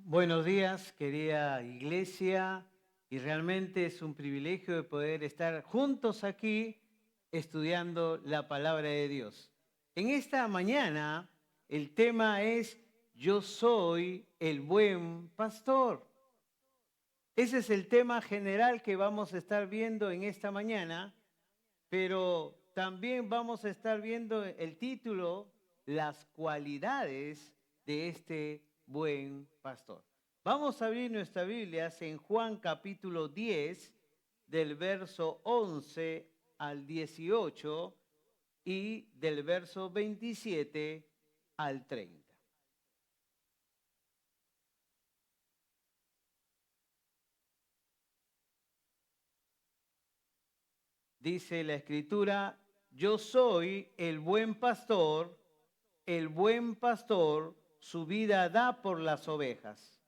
Buenos días, querida iglesia, y realmente es un privilegio de poder estar juntos aquí estudiando la palabra de Dios. En esta mañana el tema es Yo soy el buen pastor. Ese es el tema general que vamos a estar viendo en esta mañana, pero también vamos a estar viendo el título, las cualidades de este buen pastor. Vamos a abrir nuestras Biblias en Juan capítulo 10, del verso 11 al 18 y del verso 27 al 30. Dice la Escritura, yo soy el buen pastor su vida da por las ovejas,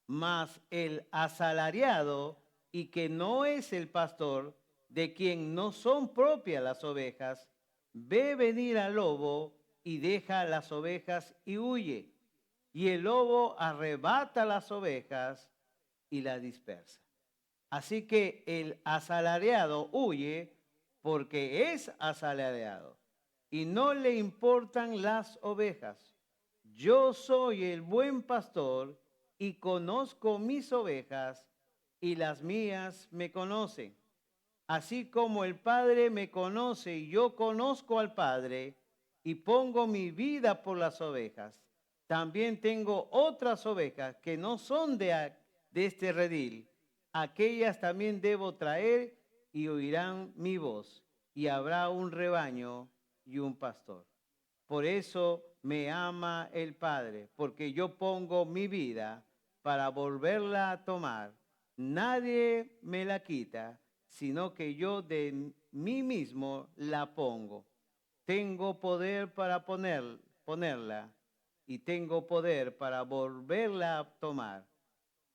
mas el asalariado y que no es el pastor, de quien no son propias las ovejas, ve venir al lobo y deja las ovejas y huye, y el lobo arrebata las ovejas y las dispersa. Así que el asalariado huye porque es asalariado y no le importan las ovejas. Yo soy el buen pastor y conozco mis ovejas y las mías me conocen. Así como el Padre me conoce y yo conozco al Padre y pongo mi vida por las ovejas. También tengo otras ovejas que no son de este redil. Aquellas también debo traer y oirán mi voz, y habrá un rebaño y un pastor. Por eso me ama el Padre, porque yo pongo mi vida para volverla a tomar. Nadie me la quita, sino que yo de mí mismo la pongo. Tengo poder para ponerla y tengo poder para volverla a tomar.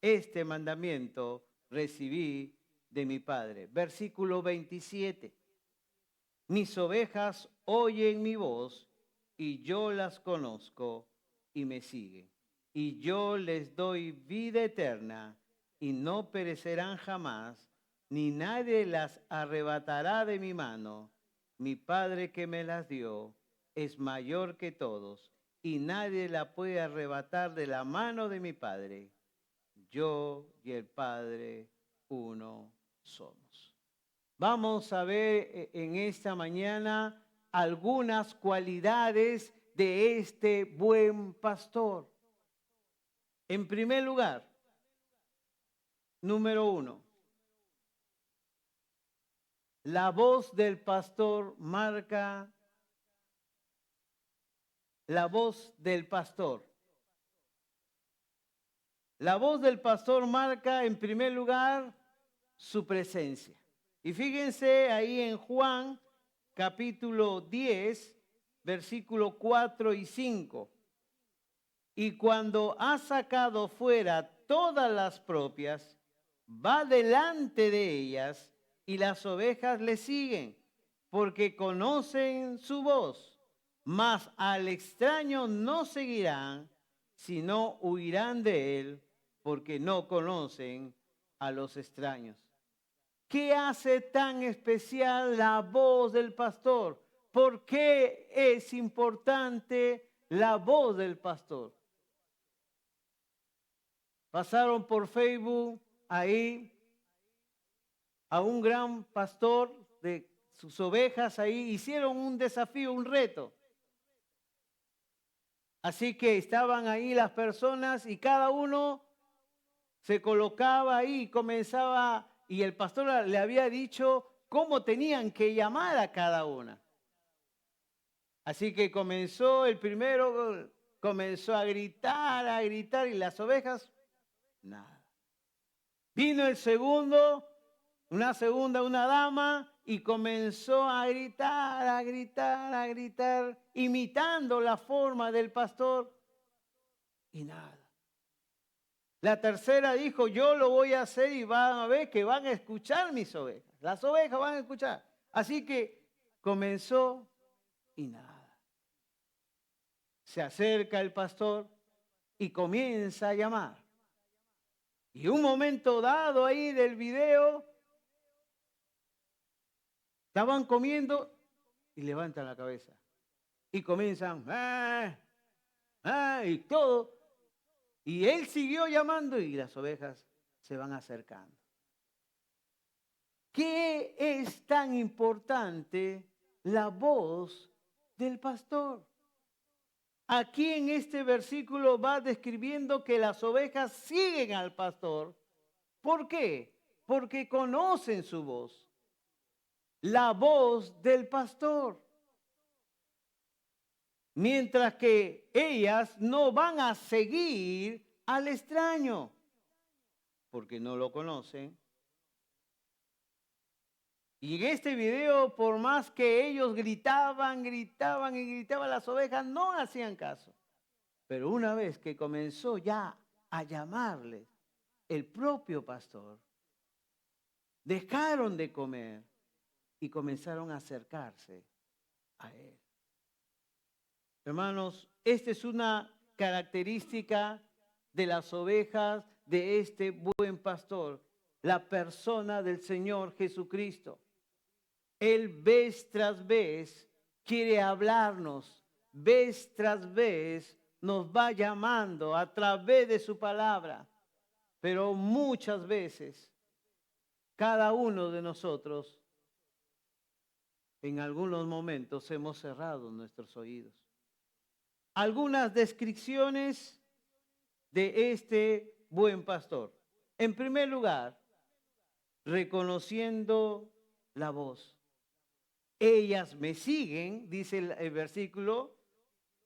Este mandamiento recibí de mi Padre. Versículo 27. Mis ovejas oyen mi voz y yo las conozco y me siguen. Y yo les doy vida eterna y no perecerán jamás, ni nadie las arrebatará de mi mano. Mi Padre que me las dio es mayor que todos y nadie la puede arrebatar de la mano de mi Padre. Yo y el Padre uno somos. Vamos a ver en esta mañana algunas cualidades de este buen pastor. En primer lugar, número 1, la voz del pastor marca la voz del pastor. La voz del pastor marca en primer lugar su presencia. Y fíjense ahí en Juan capítulo 10, versículo 4 y 5. Y cuando ha sacado fuera todas las propias, va delante de ellas y las ovejas le siguen, porque conocen su voz. Mas al extraño no seguirán, sino huirán de él, porque no conocen a los extraños. ¿Qué hace tan especial la voz del pastor? ¿Por qué es importante la voz del pastor? Pasaron por Facebook ahí a un gran pastor de sus ovejas ahí, hicieron un desafío, un reto. Así que estaban ahí las personas y cada uno se colocaba ahí y comenzaba, y el pastor le había dicho cómo tenían que llamar a cada una. Así que comenzó el primero, comenzó a gritar, y las ovejas, nada. Vino el segundo, una dama, y comenzó a gritar, imitando la forma del pastor, y nada. La tercera dijo, yo lo voy a hacer y van a ver que van a escuchar mis ovejas. Las ovejas van a escuchar. Así que comenzó y nada. Se acerca el pastor y comienza a llamar. Y un momento dado ahí del video, estaban comiendo y levantan la cabeza. Y comienzan, y todo. Y él siguió llamando y las ovejas se van acercando. ¿Qué es tan importante la voz del pastor? Aquí en este versículo va describiendo que las ovejas siguen al pastor. ¿Por qué? Porque conocen su voz. La voz del pastor. Mientras que ellas no van a seguir al extraño, porque no lo conocen. Y en este video, por más que ellos gritaban, las ovejas no hacían caso. Pero una vez que comenzó ya a llamarles el propio pastor, dejaron de comer y comenzaron a acercarse a él. Hermanos, esta es una característica de las ovejas de este buen pastor, la persona del Señor Jesucristo. Él vez tras vez quiere hablarnos, vez tras vez nos va llamando a través de su palabra, pero muchas veces cada uno de nosotros en algunos momentos hemos cerrado nuestros oídos. Algunas descripciones de este buen pastor. En primer lugar, reconociendo la voz. Ellas me siguen, dice el versículo,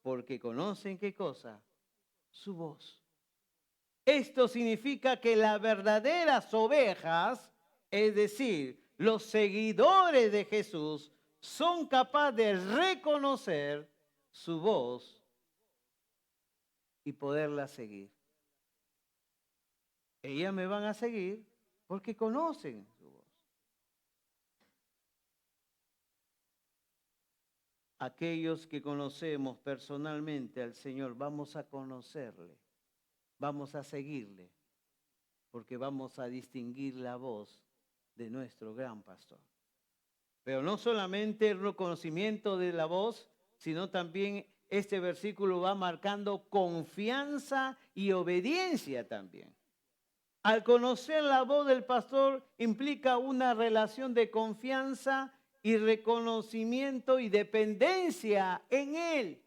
porque conocen ¿qué cosa? Su voz. Esto significa que las verdaderas ovejas, es decir, los seguidores de Jesús, son capaces de reconocer su voz y poderla seguir. Ellas me van a seguir porque conocen su voz. Aquellos que conocemos personalmente al Señor, vamos a conocerle, vamos a seguirle, porque vamos a distinguir la voz de nuestro gran pastor. Pero no solamente el reconocimiento de la voz, sino también este versículo va marcando confianza y obediencia también. Al conocer la voz del pastor implica una relación de confianza y reconocimiento y dependencia en él.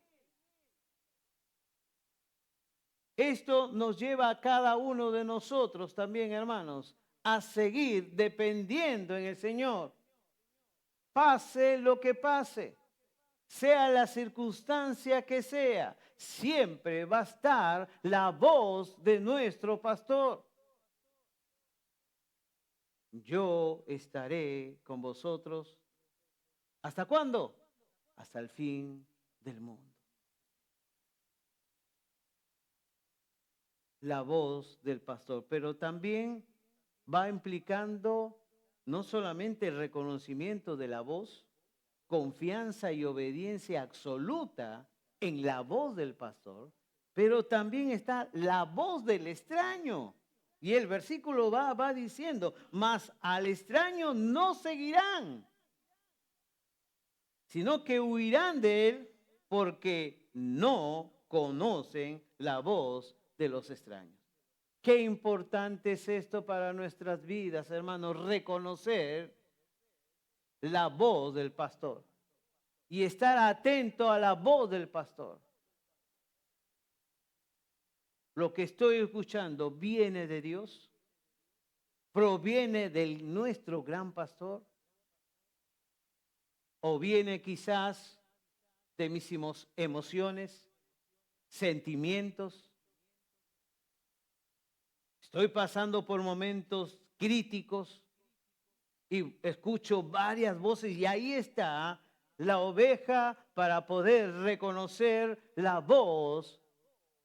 Esto nos lleva a cada uno de nosotros también, hermanos, a seguir dependiendo en el Señor. Pase lo que pase, sea la circunstancia que sea, siempre va a estar la voz de nuestro pastor. Yo estaré con vosotros. ¿Hasta cuándo? Hasta el fin del mundo. La voz del pastor, pero también va implicando no solamente el reconocimiento de la voz, confianza y obediencia absoluta en la voz del pastor, pero también está la voz del extraño. Y el versículo va diciendo, mas al extraño no seguirán, sino que huirán de él porque no conocen la voz de los extraños. Qué importante es esto para nuestras vidas, hermanos, reconocer la voz del pastor y estar atento a la voz del pastor. Lo que estoy escuchando viene de Dios, proviene de nuestro gran pastor, o viene quizás de mis emociones, sentimientos. Estoy pasando por momentos críticos y escucho varias voces y ahí está la oveja para poder reconocer la voz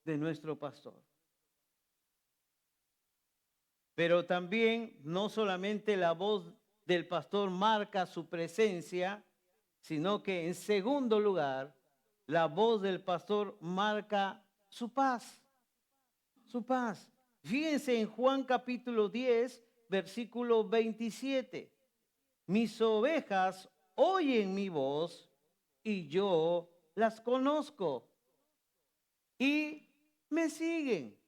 de nuestro pastor. Pero también no solamente la voz del pastor marca su presencia, sino que en segundo lugar, la voz del pastor marca su paz, su paz. Fíjense en Juan capítulo 10, versículo 27. Mis ovejas oyen mi voz y yo las conozco y me siguen.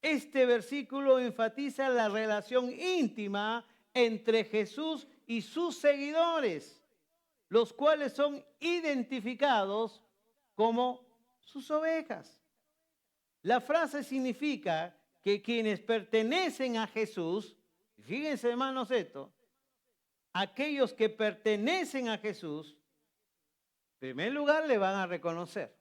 Este versículo enfatiza la relación íntima entre Jesús y sus seguidores, los cuales son identificados como sus ovejas. La frase significa que quienes pertenecen a Jesús, fíjense hermanos esto, aquellos que pertenecen a Jesús, en primer lugar le van a reconocer.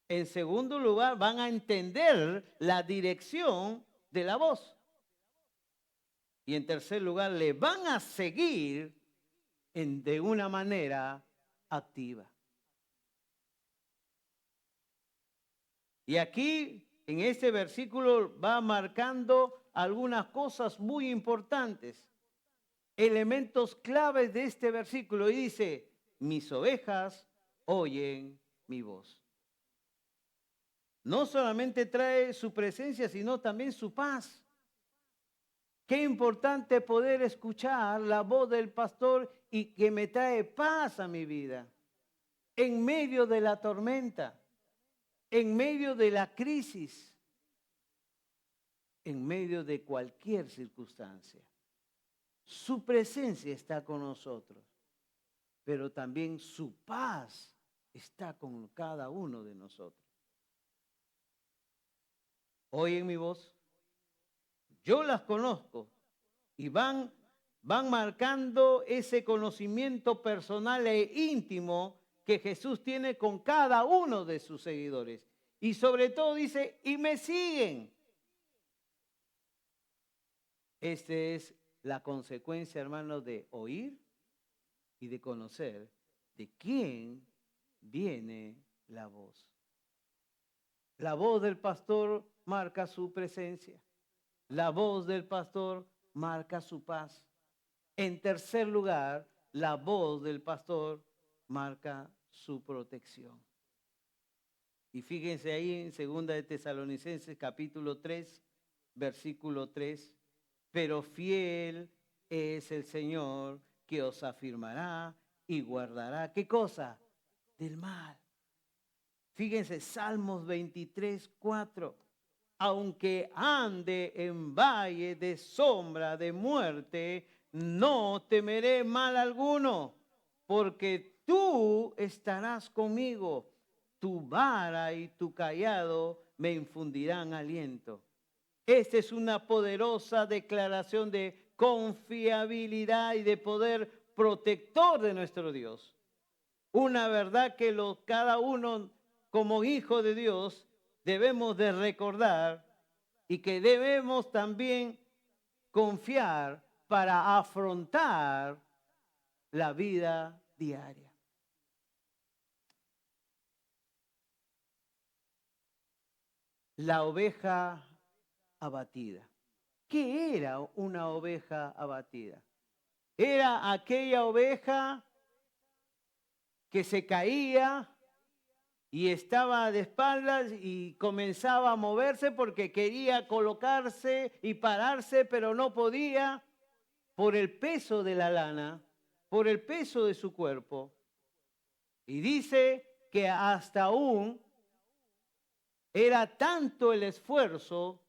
En segundo lugar, van a entender la dirección de la voz. Y en tercer lugar, le van a seguir de una manera activa. Y aquí, en este versículo, va marcando algunas cosas muy importantes, elementos claves de este versículo. Y dice, mis ovejas oyen mi voz. No solamente trae su presencia, sino también su paz. Qué importante poder escuchar la voz del pastor y que me trae paz a mi vida. En medio de la tormenta, en medio de la crisis, en medio de cualquier circunstancia. Su presencia está con nosotros, pero también su paz está con cada uno de nosotros. Oyen mi voz, yo las conozco y van marcando ese conocimiento personal e íntimo que Jesús tiene con cada uno de sus seguidores. Y sobre todo dice, y me siguen. Esta es la consecuencia, hermanos, de oír y de conocer de quién viene la voz. La voz del pastor marca su presencia. La voz del pastor marca su paz. En tercer lugar, la voz del pastor marca su protección. Y fíjense ahí en 2 de Tesalonicenses capítulo 3, versículo 3. Pero fiel es el Señor que os afirmará y guardará. ¿Qué cosa? Del mal. Fíjense, Salmos 23, 4. Aunque ande en valle de sombra de muerte, no temeré mal alguno, porque tú estarás conmigo. Tu vara y tu cayado me infundirán aliento. Esta es una poderosa declaración de confiabilidad y de poder protector de nuestro Dios. Una verdad que cada uno como hijo de Dios debemos de recordar y que debemos también confiar para afrontar la vida diaria. La oveja abatida. ¿Qué era una oveja abatida? Era aquella oveja que se caía y estaba de espaldas y comenzaba a moverse porque quería colocarse y pararse, pero no podía por el peso de la lana, por el peso de su cuerpo. Y dice que hasta aún era tanto el esfuerzo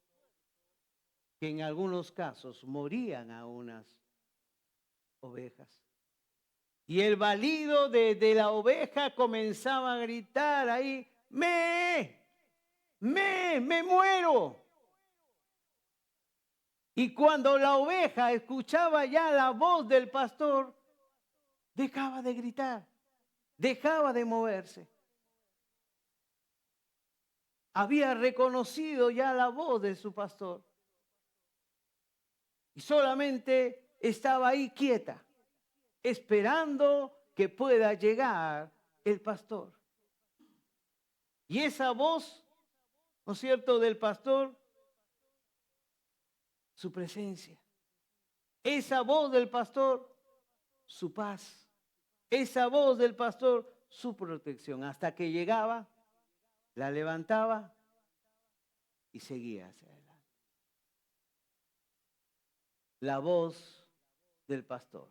que en algunos casos morían a unas ovejas. Y el balido de la oveja comenzaba a gritar ahí, me muero. Y cuando la oveja escuchaba ya la voz del pastor, dejaba de gritar, dejaba de moverse. Había reconocido ya la voz de su pastor. Y solamente estaba ahí quieta, esperando que pueda llegar el pastor. Y esa voz, ¿no es cierto?, del pastor, su presencia. Esa voz del pastor, su paz. Esa voz del pastor, su protección. Hasta que llegaba, la levantaba y seguía hacia adelante. la voz del pastor.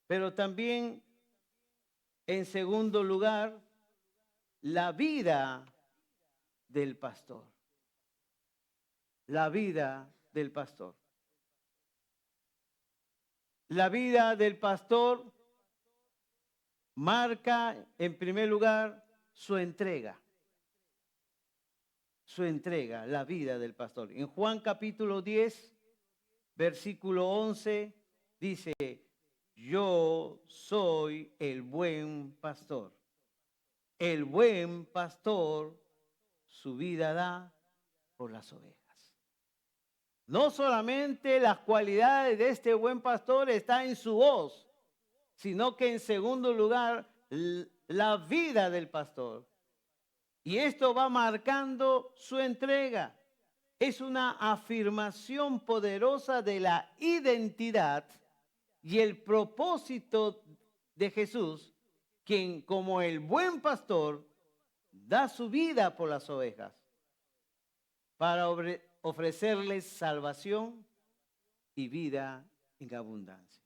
Pero también, en segundo lugar, la vida del pastor. La vida del pastor. La vida del pastor marca, en primer lugar, su entrega. Su entrega, la vida del pastor. En Juan capítulo 10, versículo 11, dice: yo soy el buen pastor. El buen pastor su vida da por las ovejas. No solamente las cualidades de este buen pastor están en su voz, sino que en segundo lugar, la vida del pastor. Y esto va marcando su entrega. Es una afirmación poderosa de la identidad y el propósito de Jesús, quien como el buen pastor da su vida por las ovejas para ofrecerles salvación y vida en abundancia.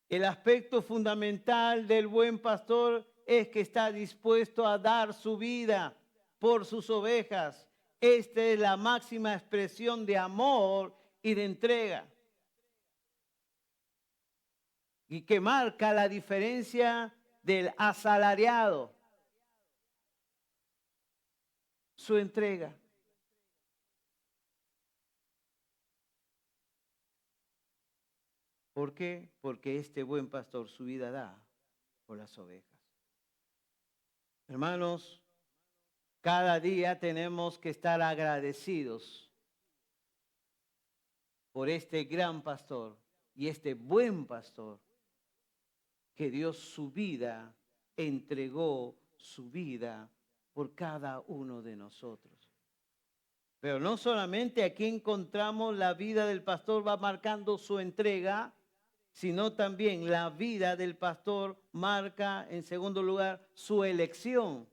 El aspecto fundamental del buen pastor es que está dispuesto a dar su vida por sus ovejas. Esta es la máxima expresión de amor y de entrega, y que marca la diferencia del asalariado. Su entrega. ¿Por qué? Porque este buen pastor su vida da por las ovejas. Hermanos, cada día tenemos que estar agradecidos por este gran pastor y este buen pastor que dio su vida, entregó su vida por cada uno de nosotros. Pero no solamente aquí encontramos la vida del pastor va marcando su entrega, sino también la vida del pastor marca, en segundo lugar, su elección.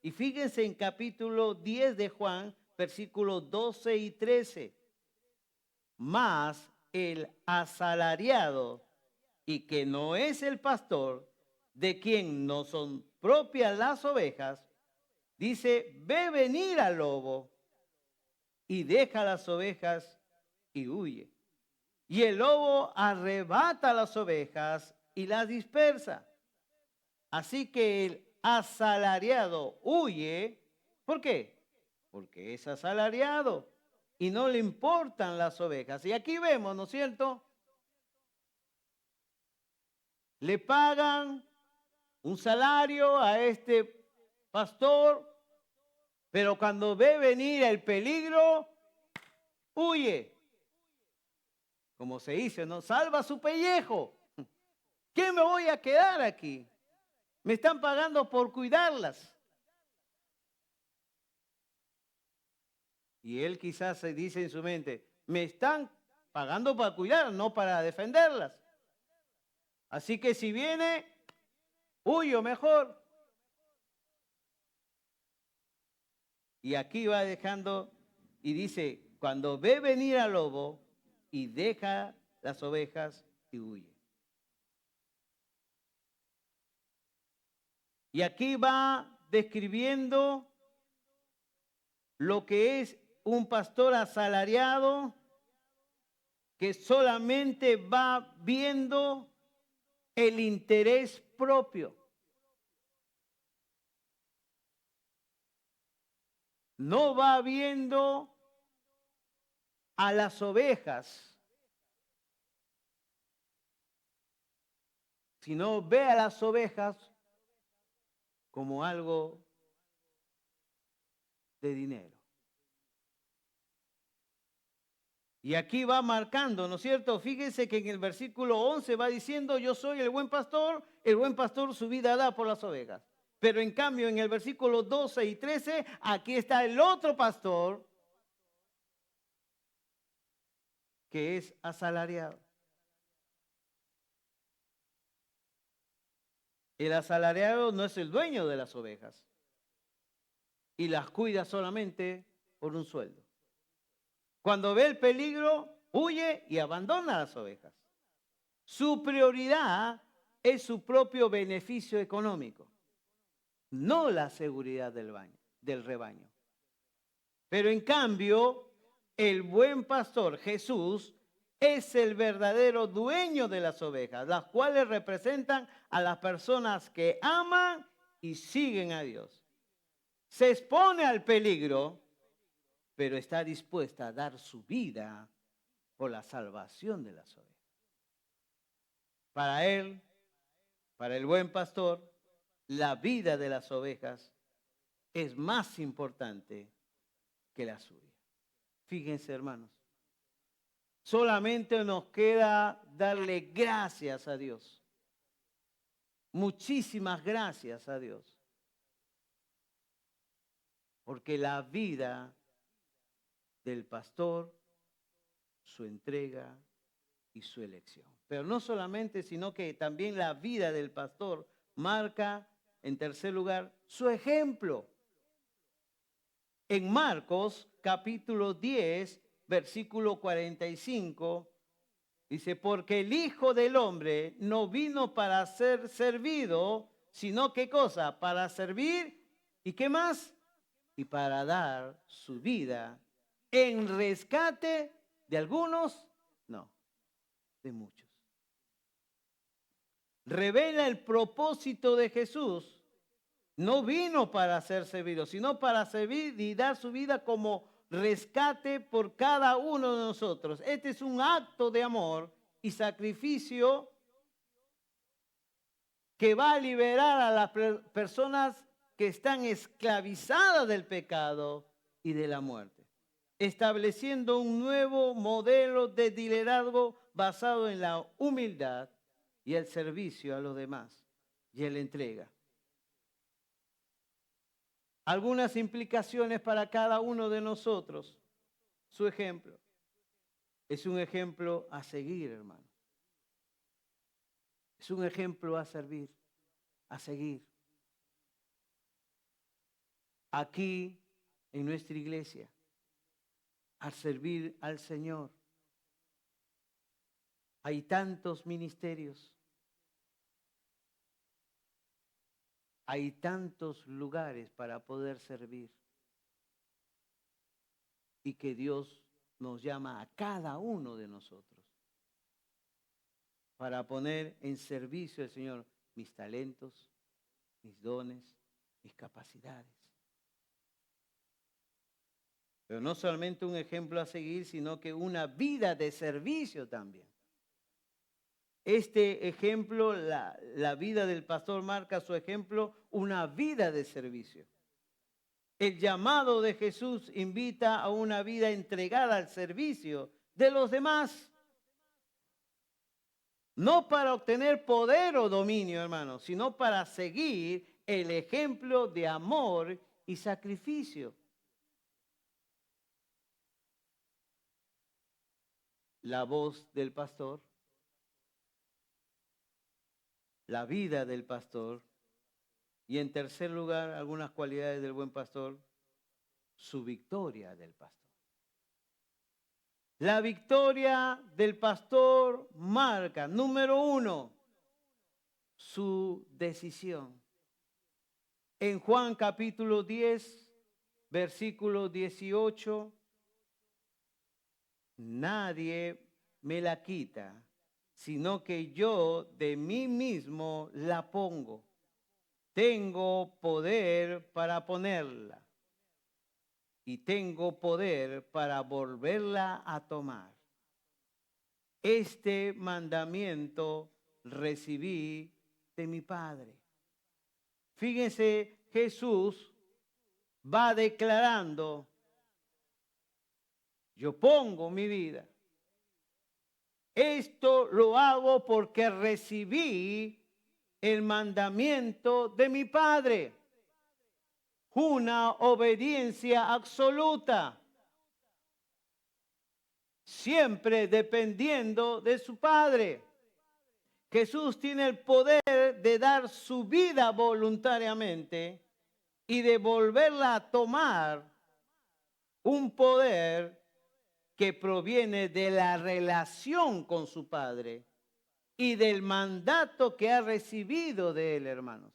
Y fíjense en capítulo 10 de Juan, versículos 12 y 13. Mas el asalariado, y que no es el pastor, de quien no son propias las ovejas, dice: ve venir al lobo y deja las ovejas y huye. Y el lobo arrebata las ovejas y las dispersa. Así que el asalariado huye. ¿Por qué? Porque es asalariado y no le importan las ovejas. Y aquí vemos, ¿no es cierto? Le pagan un salario a este pastor, pero cuando ve venir el peligro, huye. Como se dice, ¿no? Salva su pellejo. ¿Qué me voy a quedar aquí? Me están pagando por cuidarlas. Y él quizás se dice en su mente: me están pagando para cuidar, no para defenderlas. Así que si viene, huyo mejor. Y aquí va dejando y dice: cuando ve venir al lobo y deja las ovejas y huye. Y aquí va describiendo lo que es un pastor asalariado que solamente va viendo el interés propio. No va viendo a las ovejas, sino ve a las ovejas como algo de dinero. Y aquí va marcando, ¿no es cierto? Fíjense que en el versículo 11 va diciendo: yo soy el buen pastor su vida da por las ovejas. Pero en cambio en el versículo 12 y 13, aquí está el otro pastor que es asalariado. El asalariado no es el dueño de las ovejas y las cuida solamente por un sueldo. Cuando ve el peligro, huye y abandona las ovejas. Su prioridad es su propio beneficio económico, no la seguridad del rebaño. Pero en cambio, el buen pastor, Jesús, es el verdadero dueño de las ovejas, las cuales representan a las personas que aman y siguen a Dios. Se expone al peligro, pero está dispuesta a dar su vida por la salvación de las ovejas. Para él, para el buen pastor, la vida de las ovejas es más importante que la suya. Fíjense, hermanos, solamente nos queda darle gracias a Dios. Muchísimas gracias a Dios. Porque la vida del pastor, su entrega y su elección. Pero no solamente, sino que también la vida del pastor marca, en tercer lugar, su ejemplo. En Marcos capítulo 10, versículo 45, dice, porque el Hijo del Hombre no vino para ser servido, sino ¿qué cosa? Para servir, ¿y qué más? Y para dar su vida en rescate de algunos, no, de muchos. Revela el propósito de Jesús. No vino para ser servido, sino para servir y dar su vida como rescate por cada uno de nosotros. Este es un acto de amor y sacrificio que va a liberar a las personas que están esclavizadas del pecado y de la muerte, estableciendo un nuevo modelo de liderazgo basado en la humildad y el servicio a los demás y en la entrega. Algunas implicaciones para cada uno de nosotros. Su ejemplo es un ejemplo a seguir, hermano. Es un ejemplo a servir, a seguir. Aquí, en nuestra iglesia, a servir al Señor. Hay tantos ministerios. Hay tantos lugares para poder servir. Y que Dios nos llama a cada uno de nosotros para poner en servicio al Señor mis talentos, mis dones, mis capacidades. Pero no solamente un ejemplo a seguir, sino que una vida de servicio también. Este ejemplo, la vida del pastor marca su ejemplo, una vida de servicio. El llamado de Jesús invita a una vida entregada al servicio de los demás. No para obtener poder o dominio, hermanos, sino para seguir el ejemplo de amor y sacrificio. La voz del pastor, la vida del pastor y en tercer lugar, algunas cualidades del buen pastor, su victoria del pastor. La victoria del pastor marca, número 1, su decisión. En Juan capítulo 10, versículo 18, nadie me la quita, sino que yo de mí mismo la pongo. Tengo poder para ponerla y tengo poder para volverla a tomar. Este mandamiento recibí de mi Padre. Fíjense, Jesús va declarando, yo pongo mi vida. Esto lo hago porque recibí el mandamiento de mi Padre. Una obediencia absoluta. Siempre dependiendo de su Padre. Jesús tiene el poder de dar su vida voluntariamente y de volverla a tomar, un poder que proviene de la relación con su Padre y del mandato que ha recibido de Él, hermanos.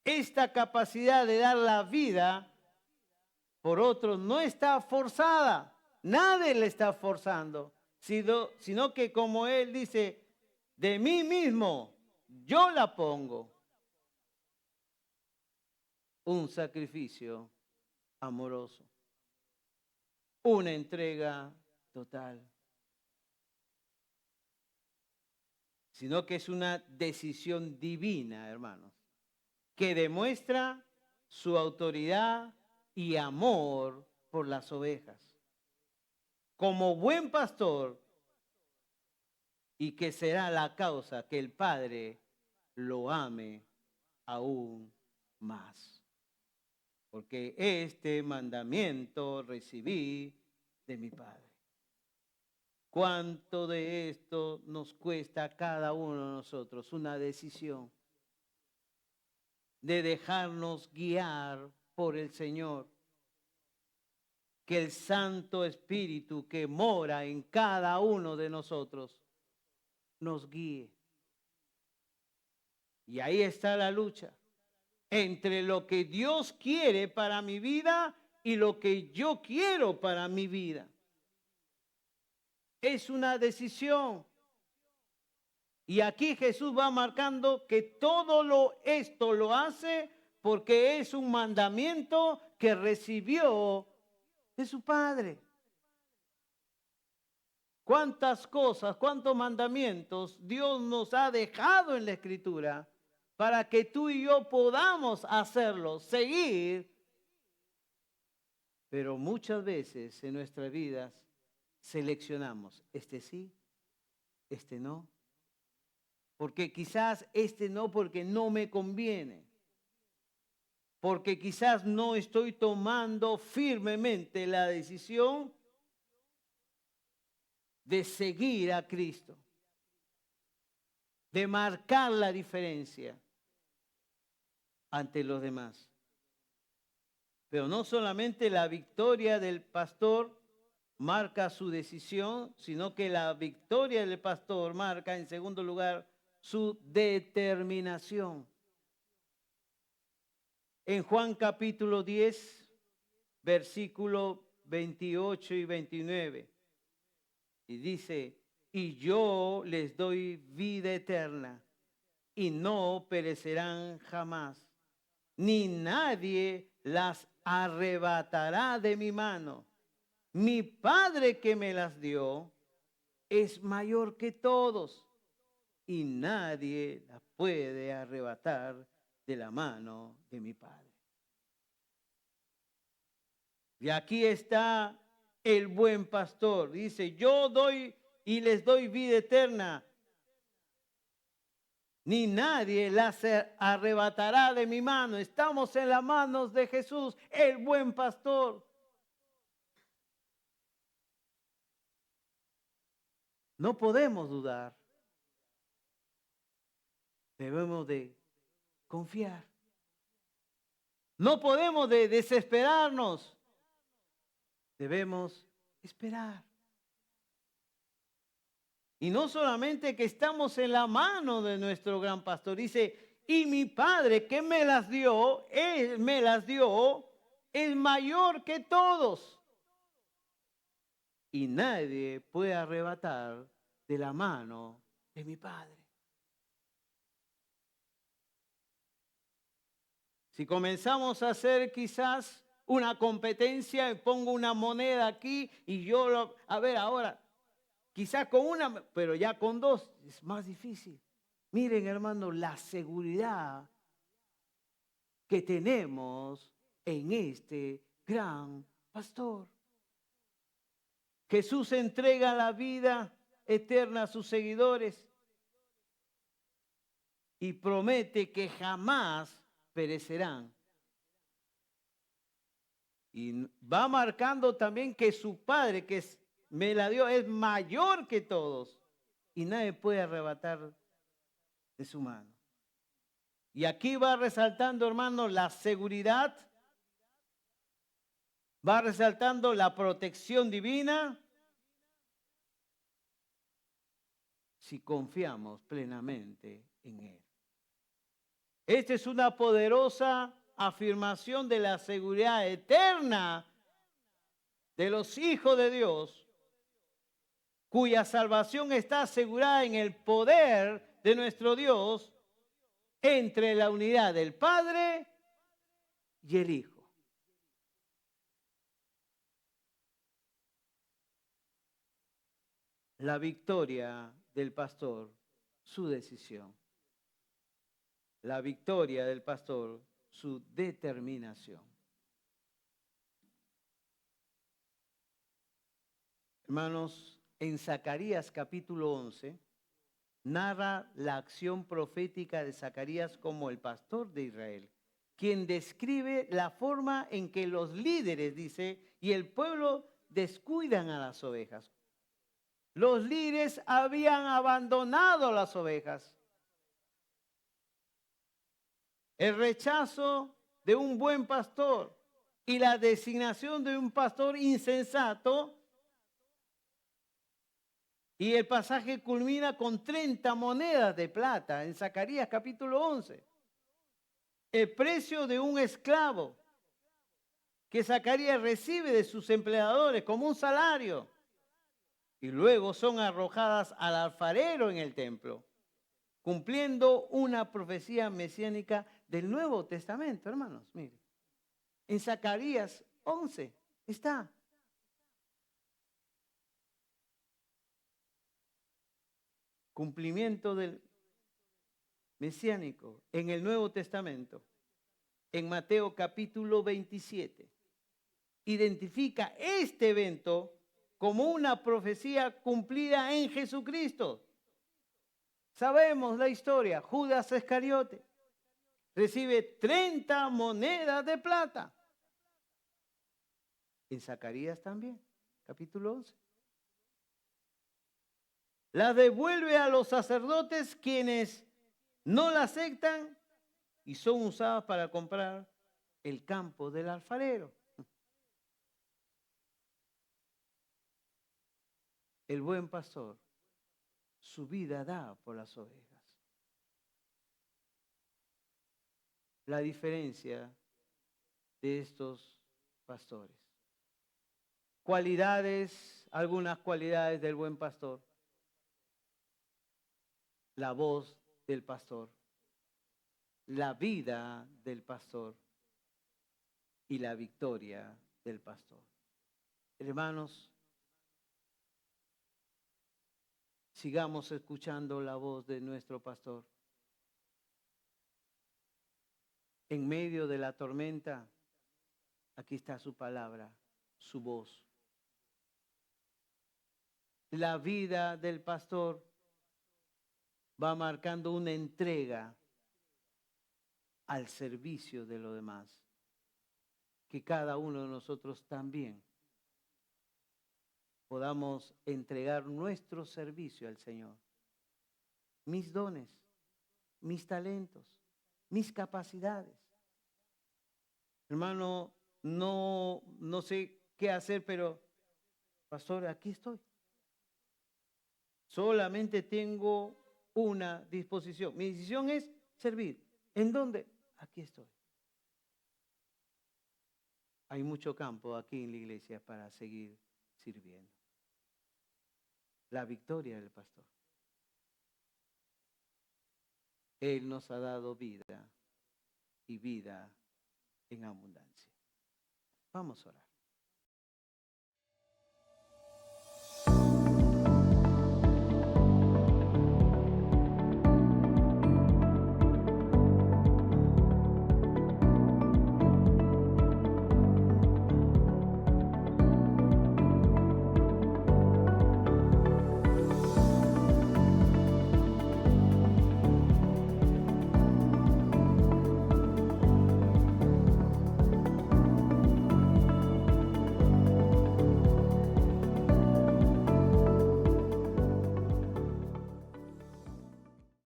Esta capacidad de dar la vida por otros no está forzada, nadie le está forzando, sino que como Él dice, de mí mismo yo la pongo. Un sacrificio amoroso, una entrega total, sino que es una decisión divina, hermanos, que demuestra su autoridad y amor por las ovejas. Como buen pastor, y que será la causa que el Padre lo ame aún más. Porque este mandamiento recibí de mi Padre. ¿Cuánto de esto nos cuesta a cada uno de nosotros? Una decisión de dejarnos guiar por el Señor. Que el Santo Espíritu que mora en cada uno de nosotros nos guíe. Y ahí está la lucha entre lo que Dios quiere para mi vida y lo que yo quiero para mi vida. Es una decisión. Y aquí Jesús va marcando que todo esto lo hace porque es un mandamiento que recibió de su Padre. ¿Cuántas cosas, cuántos mandamientos Dios nos ha dejado en la Escritura para que tú y yo podamos hacerlo, seguir? Pero muchas veces en nuestras vidas seleccionamos, este sí, este no. Porque quizás este no, porque no me conviene. Porque quizás no estoy tomando firmemente la decisión de seguir a Cristo, de marcar la diferencia ante los demás. Pero no solamente la victoria del pastor marca su decisión, sino que la victoria del pastor marca, en segundo lugar, su determinación. En Juan capítulo 10, versículo 28 y 29, y dice, y yo les doy vida eterna, y no perecerán jamás, ni nadie las arrebatará de mi mano. Mi Padre que me las dio es mayor que todos, y nadie las puede arrebatar de la mano de mi Padre. Y aquí está el buen pastor. Dice, yo doy y les doy vida eterna. Ni nadie las arrebatará de mi mano. Estamos en las manos de Jesús, el buen pastor. No podemos dudar. Debemos de confiar. No podemos de desesperarnos. Debemos esperar. Y no solamente que estamos en la mano de nuestro gran pastor, dice, y mi Padre que me las dio, Él me las dio, es mayor que todos. Y nadie puede arrebatar de la mano de mi Padre. Si comenzamos a hacer quizás una competencia, pongo una moneda aquí y yo, a ver ahora, quizás con una, pero ya con dos es más difícil. Miren, hermano, la seguridad que tenemos en este gran pastor. Jesús entrega la vida eterna a sus seguidores y promete que jamás perecerán. Y va marcando también que su Padre, que me la dio, es mayor que todos y nadie puede arrebatar de su mano. Y aquí va resaltando, hermano, la seguridad, va resaltando la protección divina si confiamos plenamente en Él. Esta es una poderosa afirmación de la seguridad eterna de los hijos de Dios, cuya salvación está asegurada en el poder de nuestro Dios entre la unidad del Padre y el Hijo. La victoria del pastor, su decisión. La victoria del pastor, su determinación. Hermanos, en Zacarías capítulo 11, narra la acción profética de Zacarías como el pastor de Israel, quien describe la forma en que los líderes, dice, y el pueblo descuidan a las ovejas. Los líderes habían abandonado las ovejas. El rechazo de un buen pastor y la designación de un pastor insensato. Y el pasaje culmina con 30 monedas de plata en Zacarías capítulo 11. El precio de un esclavo que Zacarías recibe de sus empleadores como un salario. Y luego son arrojadas al alfarero en el templo, cumpliendo una profecía mesiánica del Nuevo Testamento, hermanos. Miren, en Zacarías 11 está. Cumplimiento del mesiánico en el Nuevo Testamento. En Mateo capítulo 27, identifica este evento como una profecía cumplida en Jesucristo. Sabemos la historia. Judas Iscariote recibe 30 monedas de plata. En Zacarías también, capítulo 11. La devuelve a los sacerdotes, quienes no la aceptan y son usadas para comprar el campo del alfarero. El buen pastor su vida da por las ovejas. La diferencia de estos pastores. Cualidades, algunas cualidades del buen pastor. La voz del pastor, la vida del pastor y la victoria del pastor. Hermanos, sigamos escuchando la voz de nuestro pastor. En medio de la tormenta, aquí está su palabra, su voz. La vida del pastor va marcando una entrega al servicio de los demás. Que cada uno de nosotros también podamos entregar nuestro servicio al Señor. Mis dones, mis talentos, mis capacidades. Hermano, no sé qué hacer, pero pastor, aquí estoy. Solamente tengo una disposición. Mi decisión es servir. ¿En dónde? Aquí estoy. Hay mucho campo aquí en la iglesia para seguir sirviendo. La victoria del pastor. Él nos ha dado vida y vida en abundancia. Vamos a orar.